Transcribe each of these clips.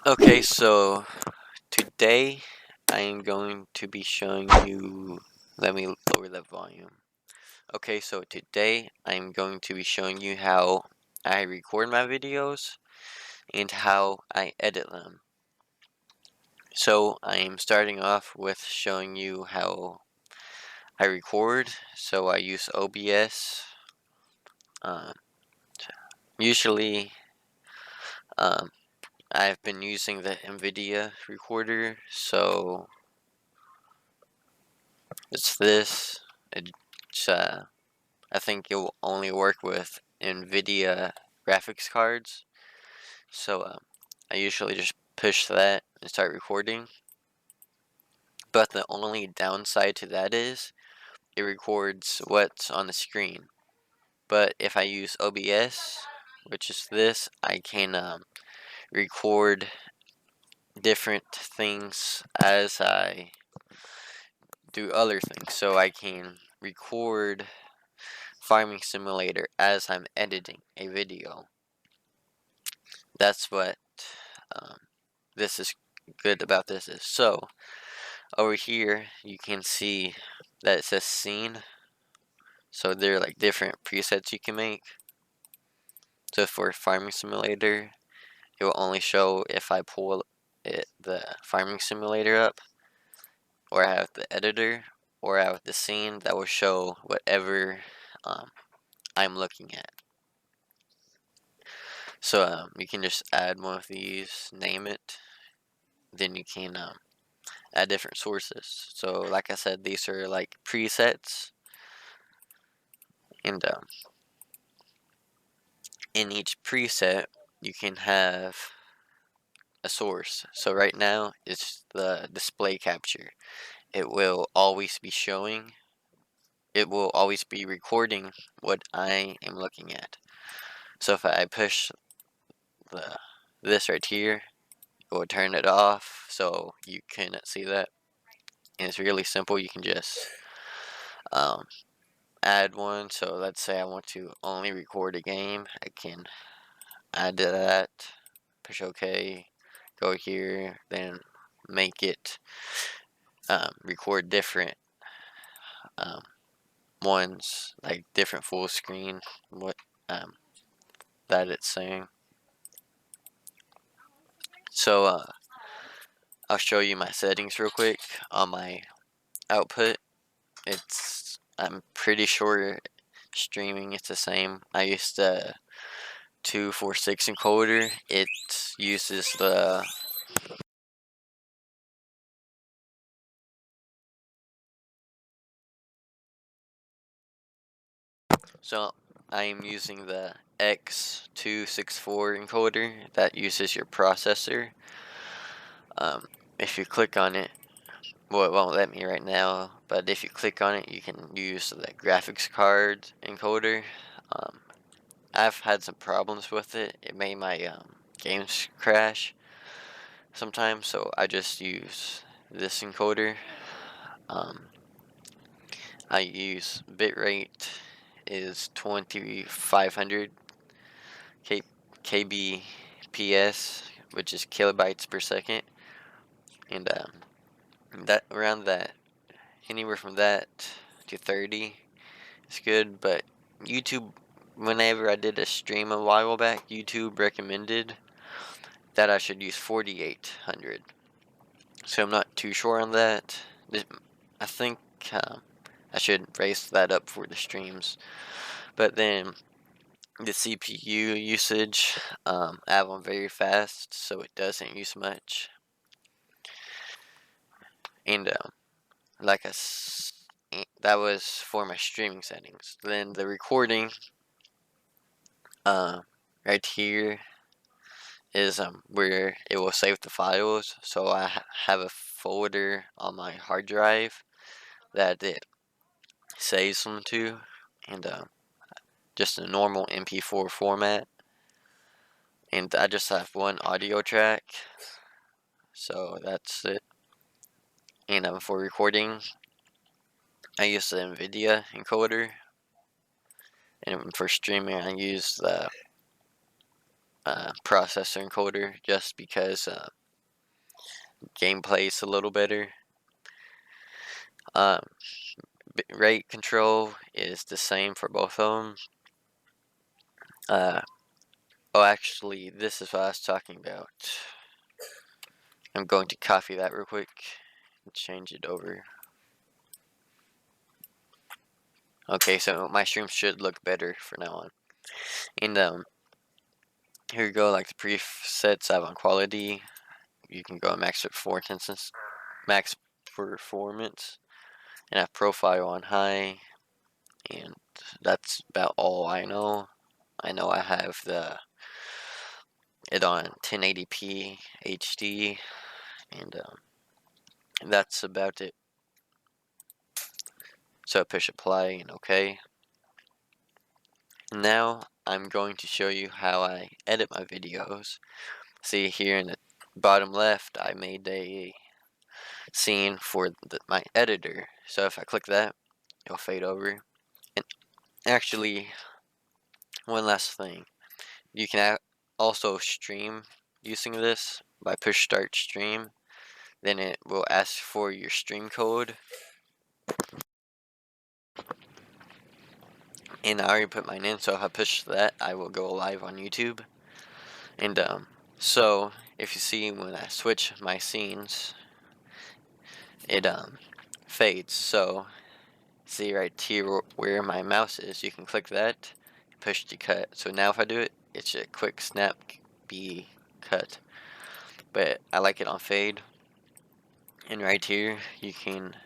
Okay, so today I am going to be showing you. Let me lower the volume. Okay, so today I'm going to be showing you how I record my videos and how I edit them. So I'm starting off with showing you how I record. So I use OBS. Um, Usually, um, I've been using the NVIDIA recorder, so it's this. It's I think it will only work with NVIDIA graphics cards. So I usually just push that and start recording. But the only downside to that is it records what's on the screen. But if I use OBS, which is this, I can record different things as I do other things. So I can record Farming Simulator as I'm editing a video. That's what um, this is good about this is. So over here you can see that it says scene. So there are like different presets you can make. So for Farming Simulator, it will only show if I pull the Farming Simulator up, or I have the editor, or I have the scene that will show whatever I'm looking at. So you can just add one of these, name it, then you can add different sources. So like I said, these are like presets, and in each preset you can have a source. So right now it's the display capture. It will always be showing, it will always be recording what I am looking at. So if I push the this right here, it will turn it off so you cannot see that. And it's really simple. You can just um, add one. So let's say I want to only record a game, I can add to that, push OK, go here, then make it record different um, ones, like different full screen, what um, that it's saying. So I'll show you my settings real quick on my output. I'm pretty sure streaming it's the same. I used the 246 encoder. It uses the so I'm using the X264 encoder that uses your processor. If you click on it, well, it won't let me right now, but if you click on it, you can use the graphics card encoder. Um, I've had some problems with it. It made my games crash sometimes, so I just use this encoder. Um, I use bitrate is 2500 kbps, which is kilobytes per second, and that around that anywhere from that to 30 is good. But YouTube, whenever I did a stream a while back, YouTube recommended that I should use 4800. So I'm not too sure on that. I think I should raise that up for the streams. But then the CPU usage, I have them very fast, so it doesn't use much. And like that was for my streaming settings. Then the recording, uh, right here is where it will save the files. So I have a folder on my hard drive that it saves them to, and just a normal MP4 format. And I just have one audio track, so that's it. And for recording, I use the NVIDIA encoder, and for streaming, I use the processor encoder just because gameplay is a little better. Um, rate control is the same for both of them. Oh, actually, this is what I was talking about. I'm going to copy that real quick and change it over. Okay, so my stream should look better from now on. And here you go, like the presets I have on quality. You can go max performance, max performance, and have profile on high. And that's about all I know. I know I have it on 1080p HD, and that's about it. So I push apply and OK. Now I'm going to show you how I edit my videos. See here in the bottom left, I made a scene for my editor. So if I click that, it'll fade over. And actually, one last thing, you can also stream using this by push start stream. Then it will ask for your stream code. And I already put mine in, so if I push that, I will go live on YouTube. And so if you see when I switch my scenes, it fades. So see right here where my mouse is, you can click that, push to cut. So now if I do it, it should quick snap be cut. But I like it on fade. And right here, you can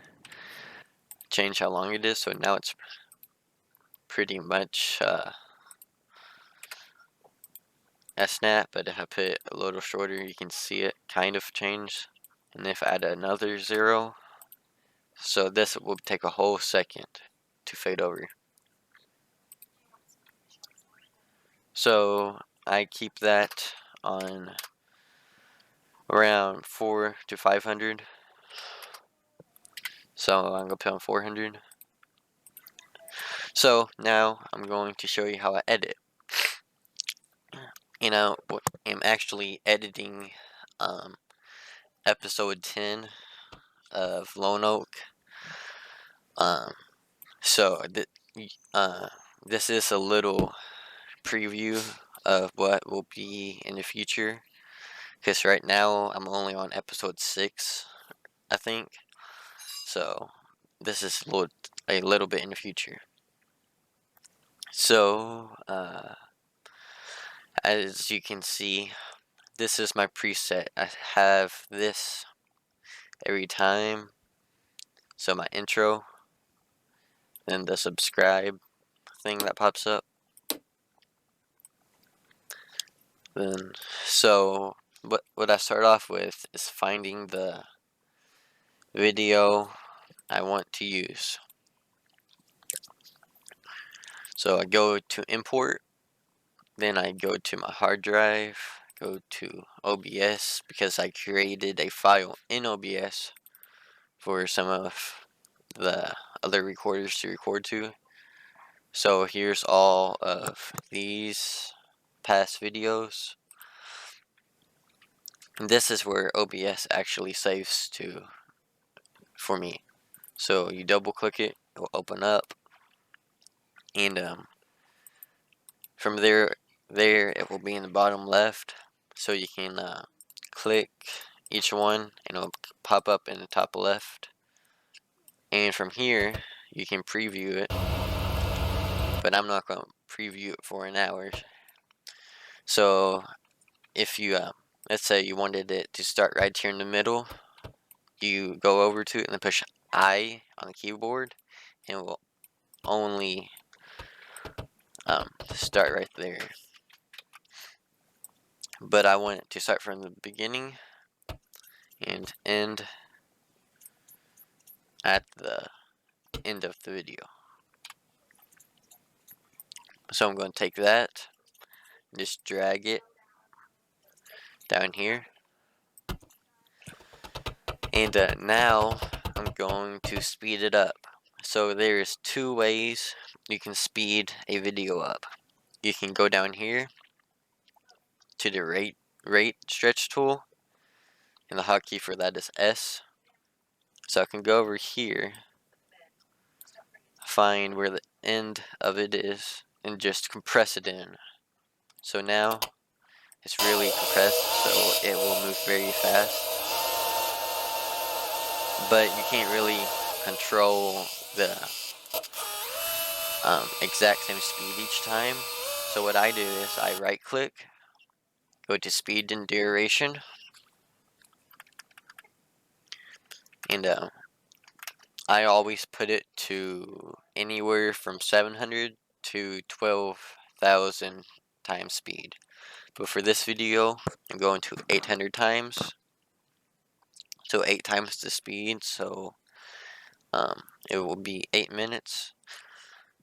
change how long it is. So now it's pretty much a snap, but if I put it a little shorter, you can see it kind of change. And if I add another 0, so this will take a whole second to fade over. So I keep that on around 400 to 500. So I'm gonna put on 400. So now I'm going to show you how I edit. You know, I'm actually editing episode 10 of Lone Oak. So this is a little preview of what will be in the future. Because right now I'm only on episode 6, I think. So this is a little bit in the future. So as you can see, this is my preset. I have this every time. So my intro, then the subscribe thing that pops up. Then so what I start off with is finding the video I want to use. So I go to import, then I go to my hard drive, go to OBS because I created a file in OBS for some of the other recorders to record to. So here's all of these past videos. And this is where OBS actually saves to for me. So you double click it, it will open up, and from there it will be in the bottom left. So you can click each one and it'll pop up in the top left. And from here you can preview it, but I'm not going to preview it for an hour. So if you let's say you wanted it to start right here in the middle, you go over to it and then push I on the keyboard, and it will only start right there. But I want it to start from the beginning and end at the end of the video. So I'm going to take that, just drag it down here, and now I'm going to speed it up. So there's 2 ways you can speed a video up. You can go down here to the rate stretch tool, and the hotkey for that is S. So I can go over here, find where the end of it is, and just compress it in. So now it's really compressed, so it will move very fast. But you can't really control the exact same speed each time. So what I do is I right click, go to speed and duration, and I always put it to anywhere from 700 to 12,000 times speed. But for this video, I'm going to 800 times, so 8 times the speed, so it will be 8 minutes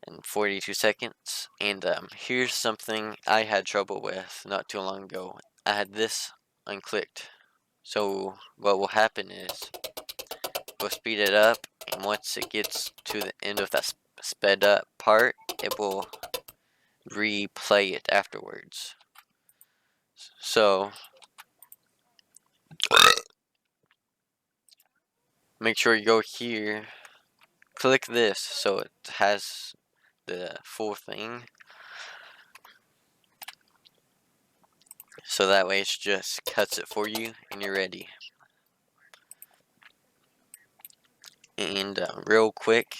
and 42 seconds. And here's something I had trouble with not too long ago. I had this unclicked. So what will happen is we'll speed it up, and once it gets to the end of that sped up part, it will replay it afterwards. So make sure you go here, click this so it has the full thing. So that way it just cuts it for you and you're ready. And real quick,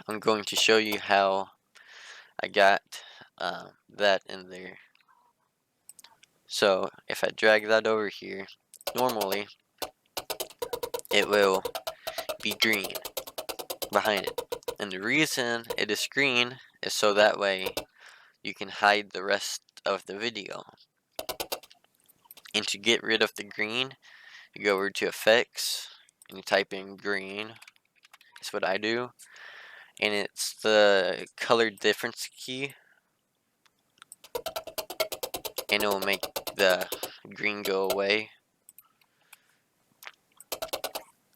I'm going to show you how I got that in there. So if I drag that over here, normally it will be green behind it. And the reason it is green is so that way you can hide the rest of the video. And to get rid of the green, you go over to effects and you type in green. That's what I do. And it's the color difference key, and it will make the green go away.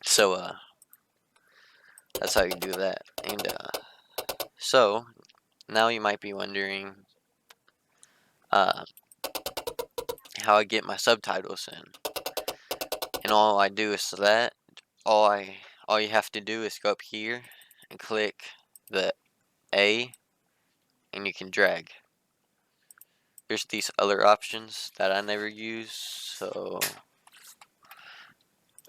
So that's how you do that. And so now you might be wondering how I get my subtitles in. And all I do is that. All you have to do is go up here and click the A, and you can drag. There's these other options that I never use, so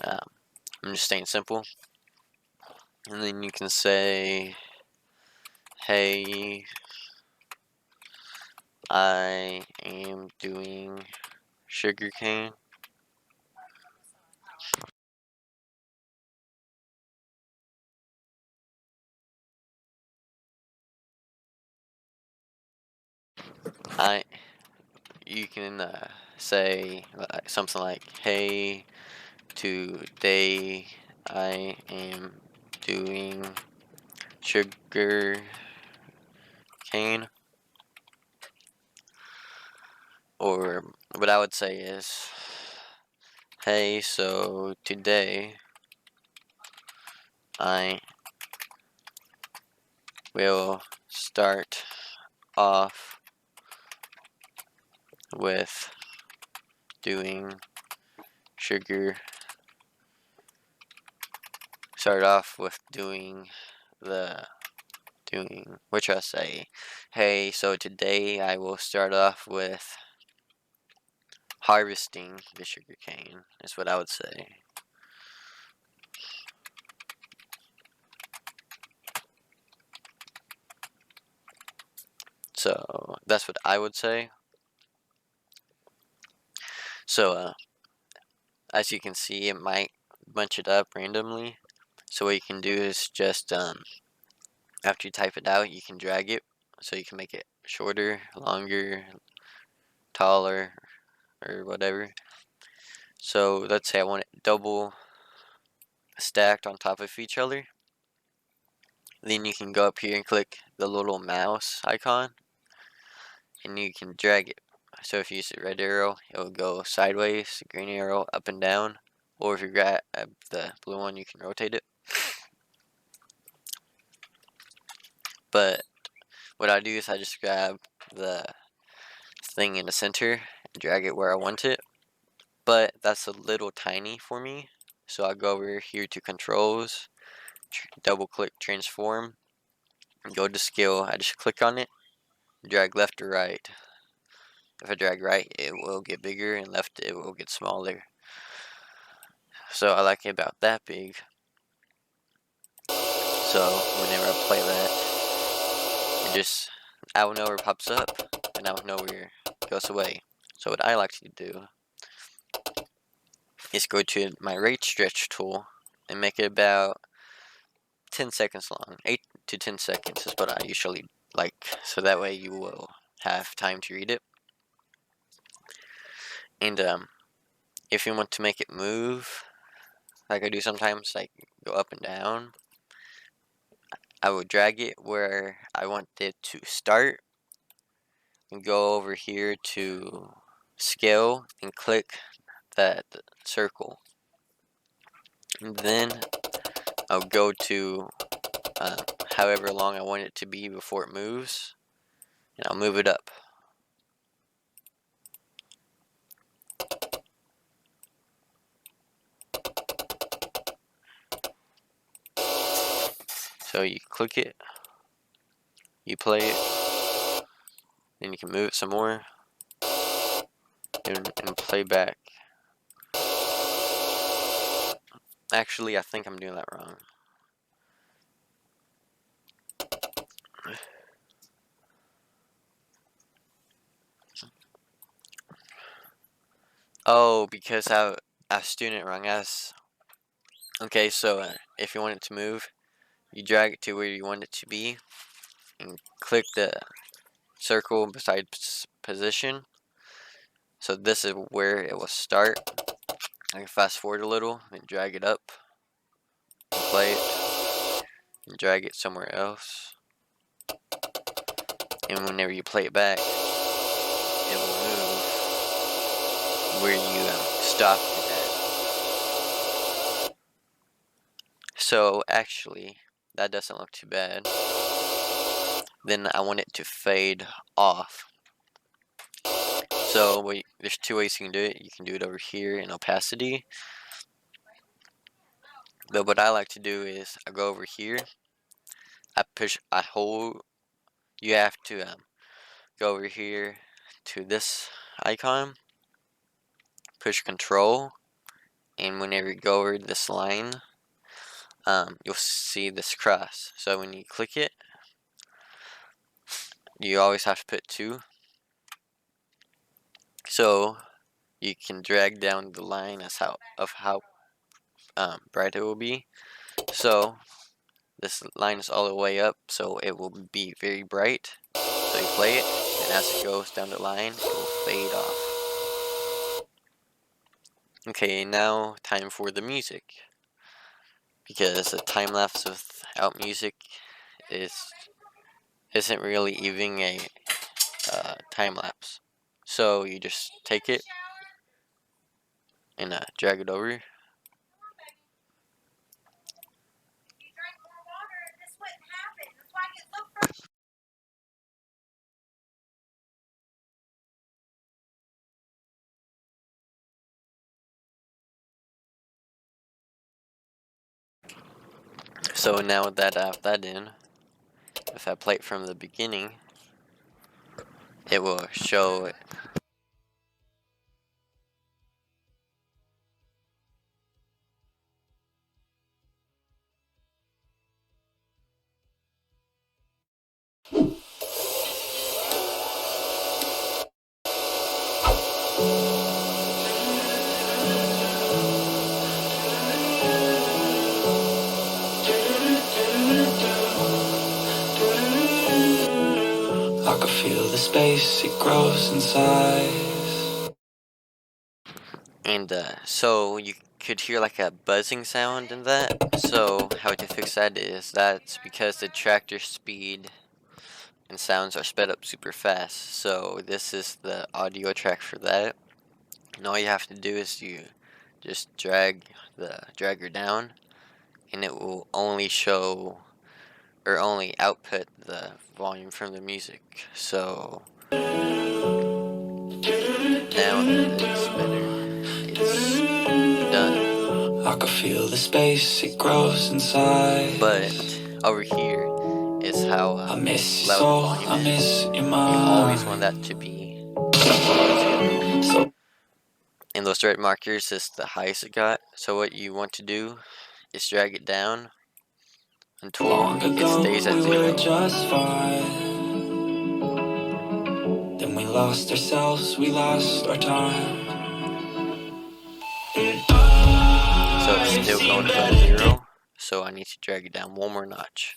I'm just staying simple. And then you can say, hey, I am doing sugarcane. You can say something like, hey, today I am doing sugar cane. Or what I would say is, hey, so today I will start off with doing sugar. Start off with doing which I say, hey, so today I will start off with harvesting the sugar cane. Is what I would say. So that's what I would say. So as you can see, it might bunch it up randomly. So what you can do is just after you type it out, you can drag it, so you can make it shorter, longer, taller, or whatever. So let's say I want it double stacked on top of each other. Then you can go up here and click the little mouse icon, and you can drag it. So if you use the red arrow, it will go sideways, green arrow up and down, or if you grab the blue one, you can rotate it. But what I do is I just grab the thing in the center, drag it where I want it, but that's a little tiny for me. So I'll go over here to controls, double click transform, go to scale. I just click on it, drag left or right. If I drag right, it will get bigger, and left, it will get smaller. So I like it about that big. So whenever I play that, it just out of nowhere pops up, and out of nowhere goes away. So what I like to do is go to my rate stretch tool and make it about 10 seconds long. 8 to 10 seconds is what I usually like, so that way you will have time to read it. And if you want to make it move, like I do sometimes, like go up and down, I would drag it where I want it to start and go over here to scale and click that circle. And then I'll go to however long I want it to be before it moves, and I'll move it up. So you click it, you play it, then you can move it some more, and play back. Actually, I think I'm doing that wrong. Oh, because I was doing it wrong. Okay, so if you want it to move, you drag it to where you want it to be, and click the circle beside position. So this is where it will start. I can fast forward a little and drag it up, and play it, and drag it somewhere else. And whenever you play it back, it will move where you stopped it at. So actually, that doesn't look too bad. Then I want it to fade off. So there's two ways you can do it. You can do it over here in opacity. But what I like to do is I go over here. I hold. You have to go over here to this icon, push Control, and whenever you go over this line, you'll see this cross. So when you click it, you always have to put 2. So you can drag down the line as how bright it will be. So this line is all the way up, so it will be very bright. So you play it, and as it goes down the line, it will fade off. Okay, now time for the music. Because a time lapse without music isn't really even a time lapse. So you just take it and drag it over. So now that I have that in, if I play it from the beginning, it will show it. I can feel the space, it grows in size. And so you could hear like a buzzing sound in that. So how to fix that is that's because the tractor speed and sounds are sped up super fast. So this is the audio track for that. And all you have to do is you just drag the dragger down, and it will only show or only output the volume from the music. So now it is better. It's done. I can feel the space, it grows inside. But over here is how I miss you loud so, the volume I is. miss your You mind. always want that to be volume 2. So And those red markers is the highest it got. So what you want to do is drag it down until long it ago stays at we 0. were just fine. Then we lost ourselves, we lost our time. So it's still going above 0. So I need to drag it down one more notch.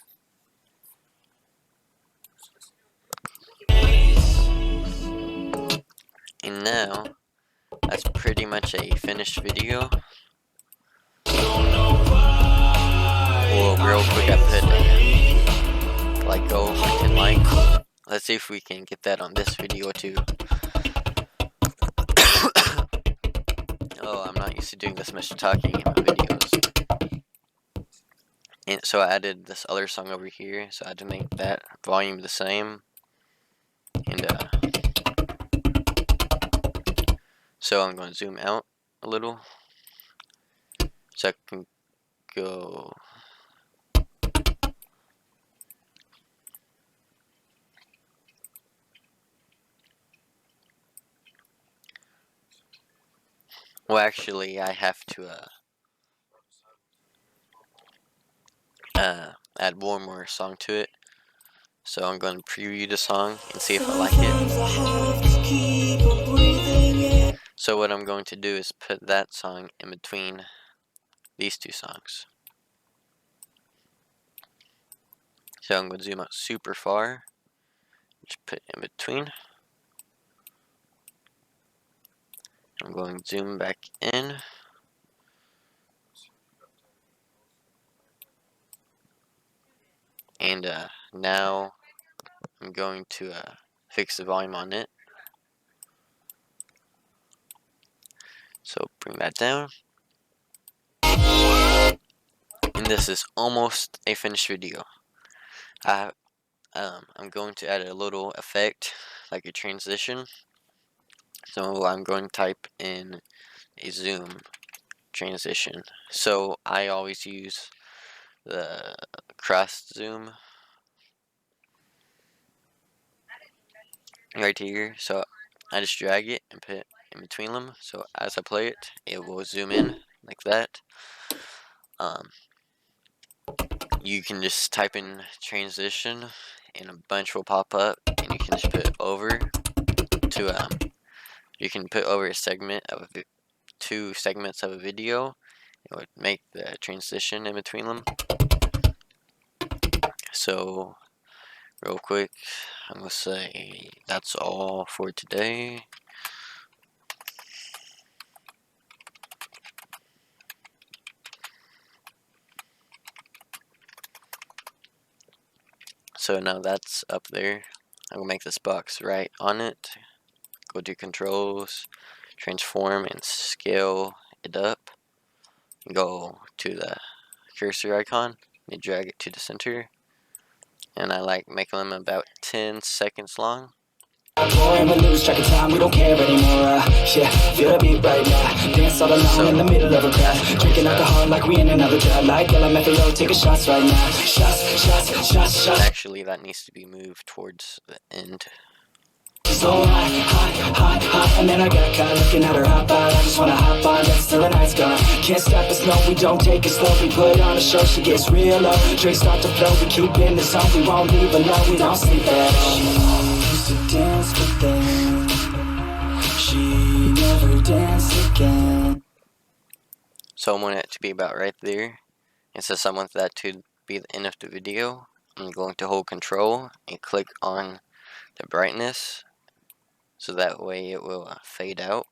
And now that's pretty much a finished video. Well, real quick, I put a like goal for 10 likes. Let's see if we can get that on this video too. Oh, I'm not used to doing this much talking in my videos. And so I added this other song over here, so I had to make that volume the same. And so I'm going to zoom out a little so I can go. Well, actually, I have to add one more song to it. So I'm going to preview the song and see if I like it. So what I'm going to do is put that song in between these two songs. So I'm going to zoom out super far. Just put in between. I'm going to zoom back in. And now I'm going to fix the volume on it. So bring that down. And this is almost a finished video. I'm going to add a little effect, like a transition. So I'm going to type in a zoom transition. So I always use the cross zoom right here. So I just drag it and put it in between them. So as I play it, it will zoom in like that. You can just type in transition and a bunch will pop up, and you can just put over to you can put over a segment of 2 segments of a video. It would make the transition in between them. So real quick, I'm gonna say that's all for today. So now that's up there. I'm gonna make this box right on it. Go to controls, transform and scale it up. Go to the cursor icon and drag it to the center. And I like making them about 10 seconds long. and we lose track of time, we don't care anymore. Yeah, feel the beat right now. Dance all alone in the middle of a crowd. Drinking alcohol like we in another drought. Like LMFAO, taking shots right now. Shots, shots, shots, shots. Actually, that needs to be moved towards the end. So hot, hot, hot, hot. And then I got caught looking at her hot bod. I just wanna hop on, that's till the night's gone. Can't stop us, no, we don't take it slow. We put on a show, she gets real low. Drinks start to flow, we keep in the zone. We won't leave alone, we don't sleep at all. She used to dance, but then she never danced again. So I want it to be about right there. And since I want that to be the end of the video, I'm going to hold control and click on the brightness. So that way it will fade out.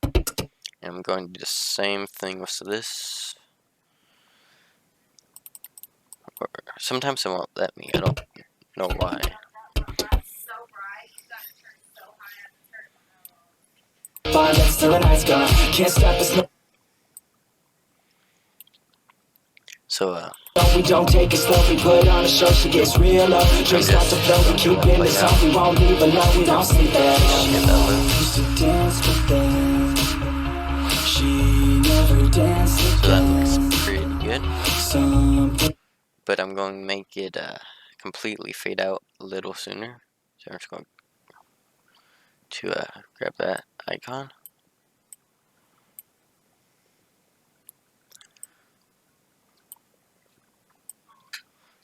And I'm going to do the same thing with this. Or sometimes it won't let me. I don't know why. So we don't take it slow, we put on a show, she gets real low. Drinks start to flow, we keep in the zone, we won't leave alone, we don't sleep at all. Used to dance So that looks pretty good. Something. But I'm going to make it completely fade out a little sooner. So I'm just going to grab that icon.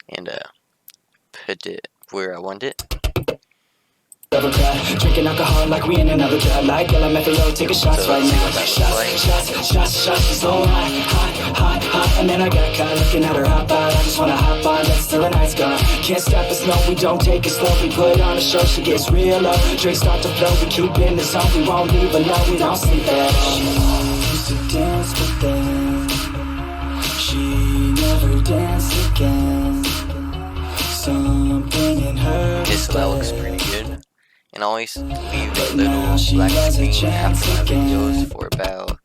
And put it where I want it. Drinking alcohol like we in another drug. Like yellow methyl, taking shots So right let's see now. what that looks like. Shots, so hot. And then I got caught looking at her hot bod. I just wanna hop on, that's till the night's gone. Can't stop us, no, we don't take it slow. We put on a show, she gets real low. Drinks start to flow, we keep in the zone. We won't leave alone, we don't sleep at all. She used to dance, but then she never danced again. Something in her. Okay, so that looks pretty good. And I always leave a little black screen after my videos for about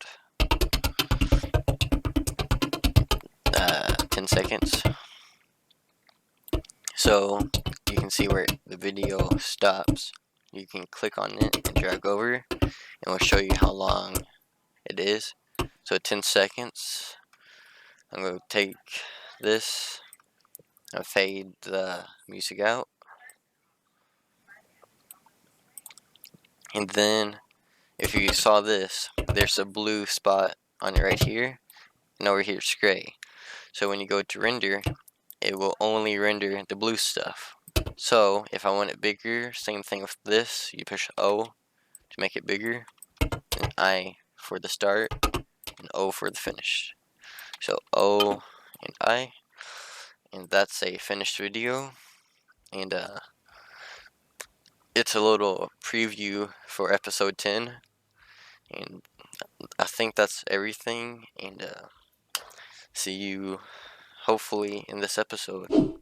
10 seconds. So you can see where the video stops. You can click on it and drag over, and we'll show you how long it is. So 10 seconds. I'm going to take this and fade the music out. And then, if you saw this, there's a blue spot on it right here, and over here it's gray. So when you go to render, it will only render the blue stuff. So if I want it bigger, same thing with this, you push O to make it bigger, and I for the start, and O for the finish. So O and I, and that's a finished video. And it's a little preview for episode 10, and I think that's everything, and see you hopefully in this episode.